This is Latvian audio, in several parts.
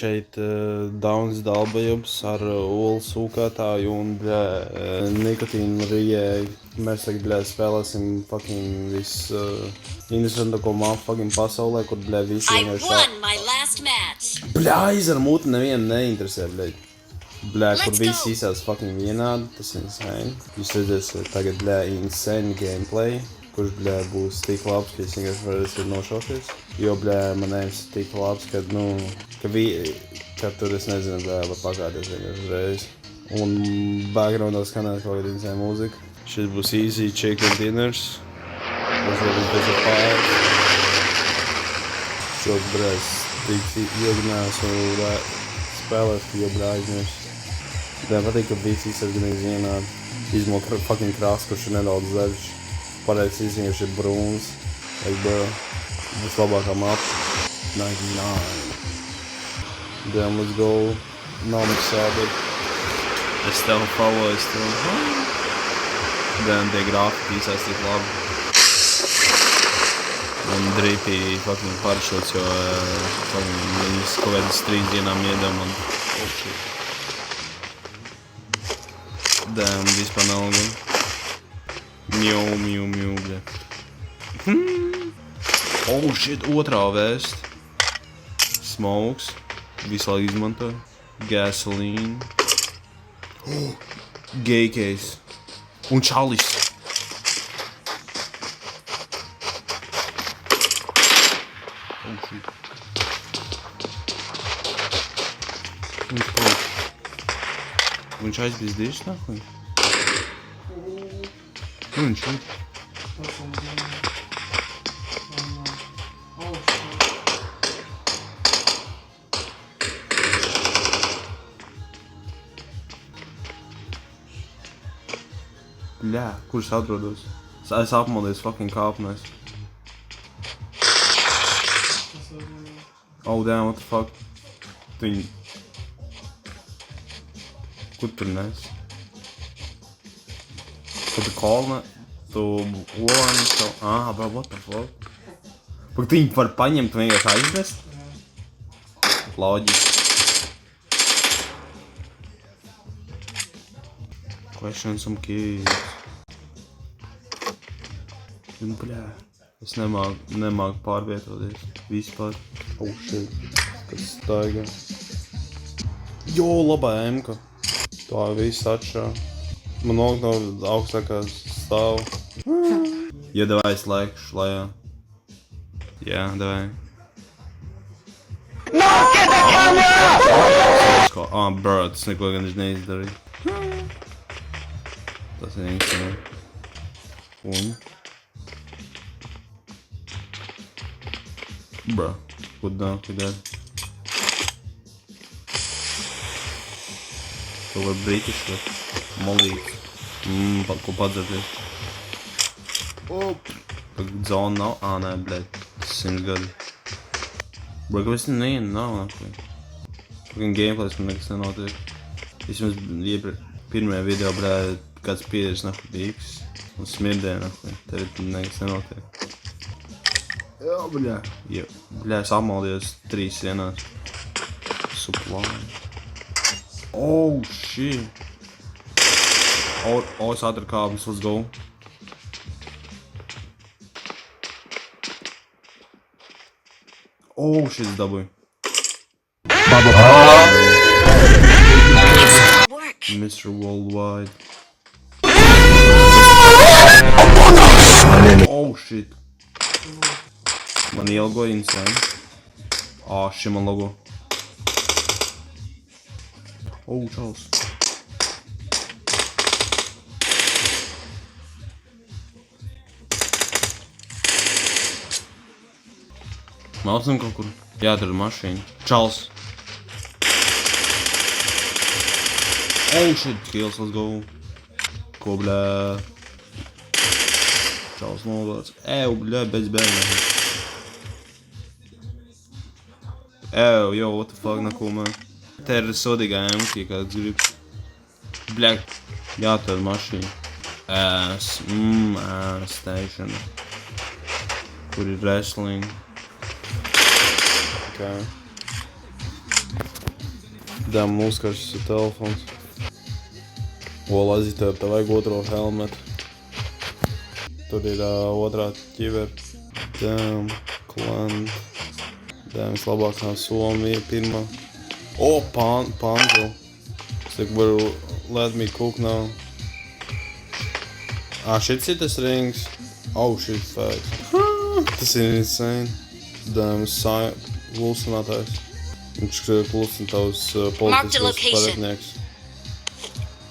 šeit Daunis Dalbajubs ar olu sūkātāju un, nikotīnu rijēju. Mēs tagad, spēlēsim fucking interesantāko mapu fucking pasaulē, kur, visi vienkārši aizar muti nevienu neinteresē, kur visi izsās fucking vienādi, tas ir insane. Jūs redzēsiet tagad, insane gameplay, kurš, būs tik labs, ka es vienkārši varēsiet nošauties. Jo, man ēms tik labs, ka tur es nezinu, var pakāties vienkārši uzreiz. Un backgroundā skanēs kaut kāda insane mūzika. Šis būs easy chicken dinners. Tas varbūt pēc pāris. Šo, es tik ilgi neesmu spēlēt, jo, aizmirst. Man patīk, ka visi izsaka gan vienādi. Izmot fucking krāsu, kurš ir nedaudz zaļš. Pareiz izņemši ir brūns. Vislabākā mapa. 99. Damn, let's go. Nav mums sādi. Es tev follow, es tev. Damn, tie grafiki īsās tik labi. Un drīpī fucking paršots, jo viņas kaut kādas 3 dienām iedam un... Oh, shit. Damn, vispār nav gan. Mju, bļa. Oh, shit, otrā vēst. Smokes. Visu laiku izmanto. Gasoline. Oh, gay case. Un čalis. Oh, shit. Viņš aizbizdīšs, nahuj? Viņš ir. Bļā, kurš atrodos? Es apmodies fucking kāpnēs. Oh, damn, what the fuck? Viņi... Kur tur nes? Kur tu kolna? Tu olāni savu... bro, what the fuck? Pak tu viņi var paņemt un vienkārši aiznest? Loģiski. Question some keys. Bļā. Es nemāku pārvietoties. Vispār. Oh, shit. Kas staigā. Jo, labā emka. Tā viss atšā. Man no augstākā stāv. Ja, davai, es laikšu lejā. Jā, davai. No, get the camera! Bro, tas neko gan es neizdarīju. Tas ir insane. Un? Bro, kudām. To var british var molīt. Ko padzerties. Zona nav? Nē, blēd. 100 gadi. Bro, kāpēc nav nākuj. Gan gameplays man nekas nenotiek. Vismaz pirmajā video, blēd, kāds piederis nahuj dīks. Un smirdē nahuj. Tev nekas nenotiek. Jā, bļā. Jā, bļā, es apmaldījos 3 sienās. Supply. Oh, shit. Es ātri kāpnes, let's go. Oh, shit, es dabūju. Mr. Worldwide. Oh, shit. Man ielgoja insane. Šim man logo. Oh, čals. Malcam kaut kur. Jādara mašīna. Čals. Oh, shit, kills, let's go. Ko, bļā. Čals nogāds. Bļā, bez bērniem. Yo, what the fuck, neko, man. Te ir sodīgā emki, kāds grib. Bļā, jāatrod mašīna. Station. Kur ir wrestling. Okay. Dēm uzkaršas ir telefons. Olazi, tev vajag otro helmetu. Tur ir otrā ķivera. Dēm, klant. Dēm, vislabākā Somija pirmā. O, panzu. Es tik varu let me cook now. Šits ir tas rings. Oh, shit, facts. Tas ir insane. Dēm, klusinātājs. Viņš klusina tavus politiskos paretnieks.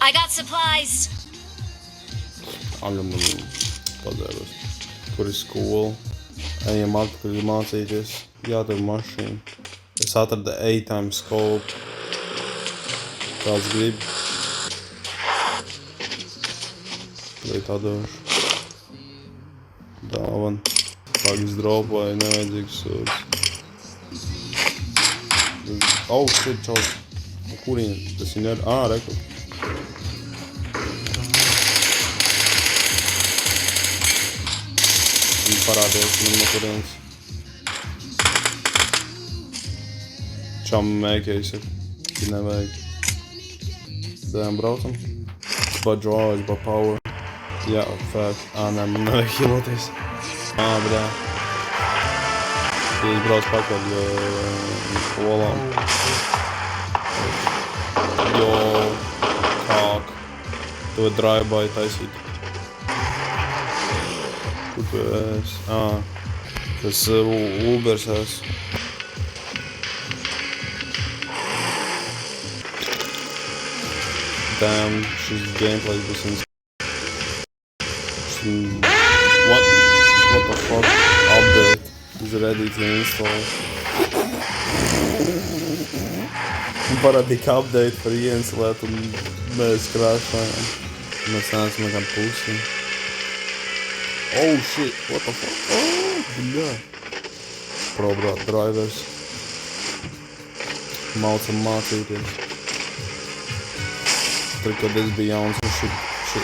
I got supplies. Agam padzēros. Kur ir skola? Ejam atpakaļ mācīties. Jātur mašīna. Es atradu A-time scope. Kāds grib? Lai tā došu. Dāvan. Pagis dropoja, nevajadzīgs sūds. Oh, shit, čaus. Kurien? Tas viņa ir? Reku. Viņa parādījās man no kurienes. Čam mēķējis ir. Viņa nevajag. Dējām braucam. Ba draw, ba power. Jā, fact. Nē, man nevajag hiloties. Bļā. Ja brauc pakaļ olām. Jo, kāk. To drive-by taisīt. Kur tu esi? Tas Ubers esi. Damn, šis gameplay būs What the fuck? Update is ready to install. Parādīja update par ieinstalēt un mēs krāšājām. Mēs neesam nekā pusi. Oh shit, what the fuck? Oh, bļā. Pro drivers. Maucam mācīties. Tur, kad es biju jauns,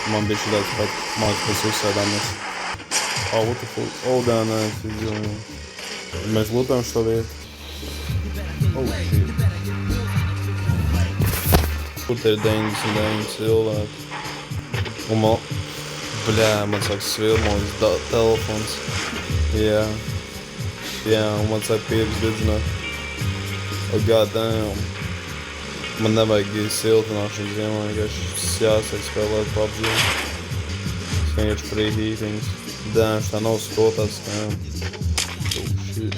man bija šitās pat mācības uzsēdāmies. Oh, what the fuck? Oh, nē, mēs lūtām šo vietu. Oh, shit. Kur te ir 99 cilvēki? Un man sāk svilmos telefons. Jā, un man sāk pirks dedzināt. Oh, god damn. Man nevajag siltināšanu ziemā, vienkārši jāsaka spēlēt PUBG. Es vienkārši preheatings. Dēmš, tā nav skotās skām. Oh, shit.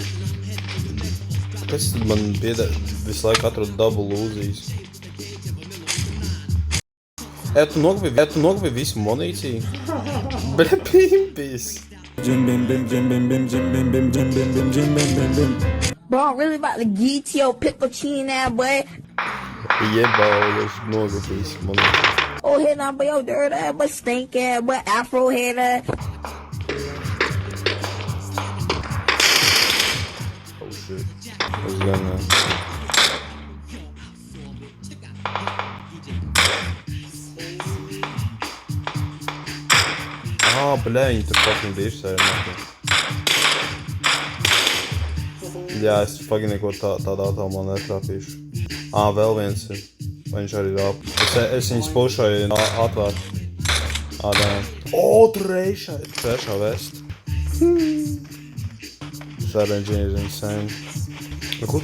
Kāpēc tad man visu laiku atrod double uzīs? Tu nogabīji visu munīciju? Bļa, pimpis! Bro, I'm really about to get your pickle chin now, boy. Jebau, es nogabījis munīciju. Oh, head on, boy, yo, dirt ass, boy, stink ass, boy, afro head ass. Oh, shit. Es gan, bļā, viņi tur fucking dišsēja nakti. Jā, es fucking neko tādā atomā netrāpīšu. Vēl viens ir. Vai viņš arī ir ap. Es viņus pušoju atvērt. Tur trešā vest. Šāda engineer insane. Kur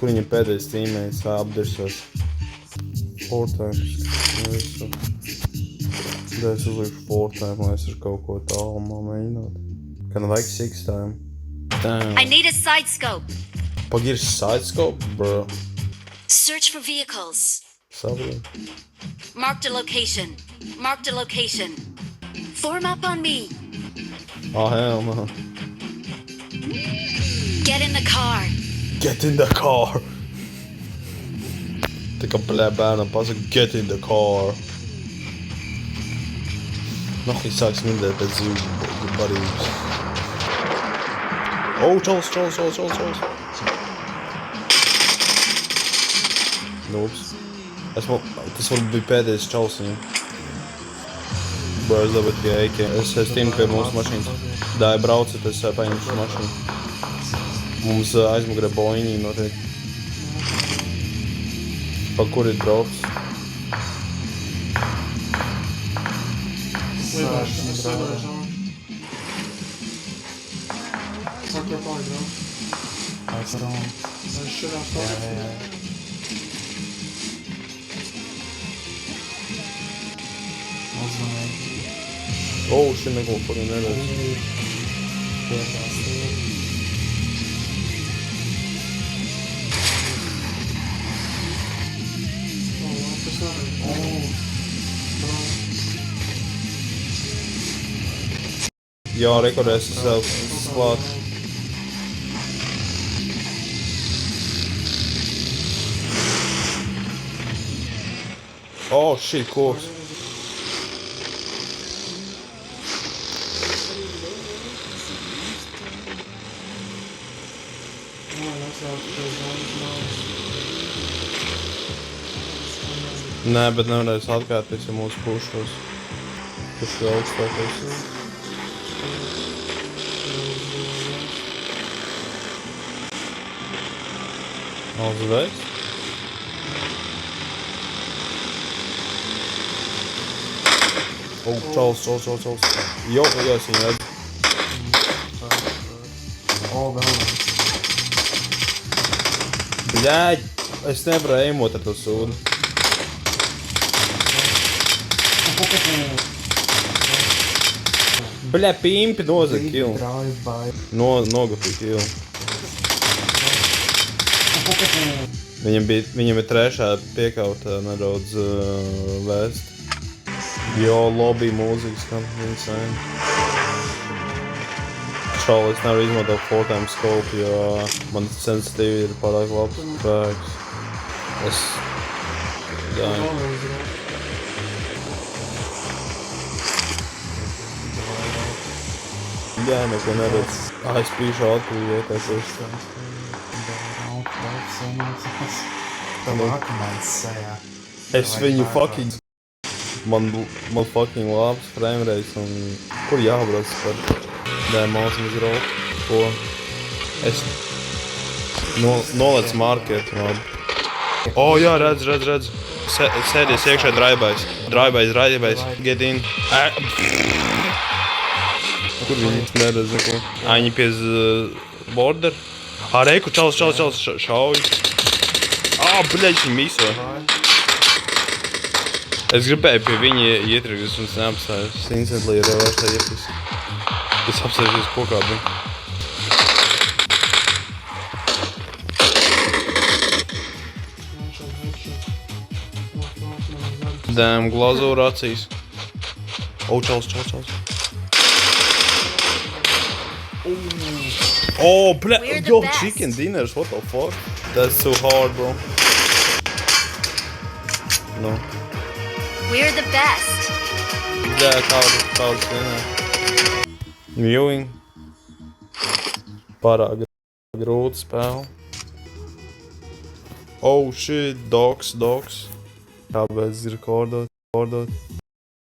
viņa pēdējais teammates apdirsos? Fortnite. Da es uzlikšu Fortnite, lai es ar kaut ko tālu mēģināt. Kan vajag 6 time. Damn. I need a side scope. Pagir side scope, bro. Search for vehicles. Sabri. Marked a location. Marked a location. Form up on me. Oh, hell no. Get in the car. Get in the car. Tā kā bērnam pasaka, get in the car. Nahi sāks mindēt pēc barības. Oh, čalis. Nops. Tas varbūt bija pēdējais čalis viņam. Bro, es dabūju tikai AK. Es tienu pie mūsu mašīnas. Dāja brauciet, es paņemšu mašīnu. Mums aizmugurē boiņī notiek. Pa kur ir drops? Lidāšana, lidāšana. Kur palika drops? Vai šurās palika? Oh, šī neko fucking neredz. Tas nav. Jā, rekordēs sev klāt. Oh, shit, koks. Nē, bet nevarēs atkārties, ja mūsu pušos. Kurš ir augstākais? Uzreiz? Čals. Jo, es viņu redzu. Bļāģ, es nevaru aimot ar to sūdu. Bļā, pimpi nozag kill. Nogapīja kill. Viņam ir trešā piekauta nedaudz vēst. Jo, lobby mūzika skan, insane. Šāli es nevaru izmantot full-time scope, jo man sensitīvi ir pārāk labs. Fēks. Es... Dāju. Jā, neko neredz. Es pīšu atpūju iekāsies. Es viņu fucking... Man fucking labs frame rates un... Kur jābrauc par... Dēmons un uzrolu? Ko? Es... Nolec marketu, labi. O, jā, redz. Sēdies iekšā drive-bys. Drive-bys. Get in. Kur viņi neredz neko? Viņi pie border. Reiku, čals, šauj. Bļaļ, viņi miso. Es gribēju pie viņa ietrīgas un es neapstājos. Es instantly ir vērstā iepis. Es apsēžos kokā, bet... Damn, glazūra acīs. Čals. Bļa, yo, chicken dinners, what the fuck? That's so hard, bro. No. We're the best. Bļa, kāds vienā. Viewing. Pārāk grūti spēle. Oh shit, dogs. Kāpēc ir kordot?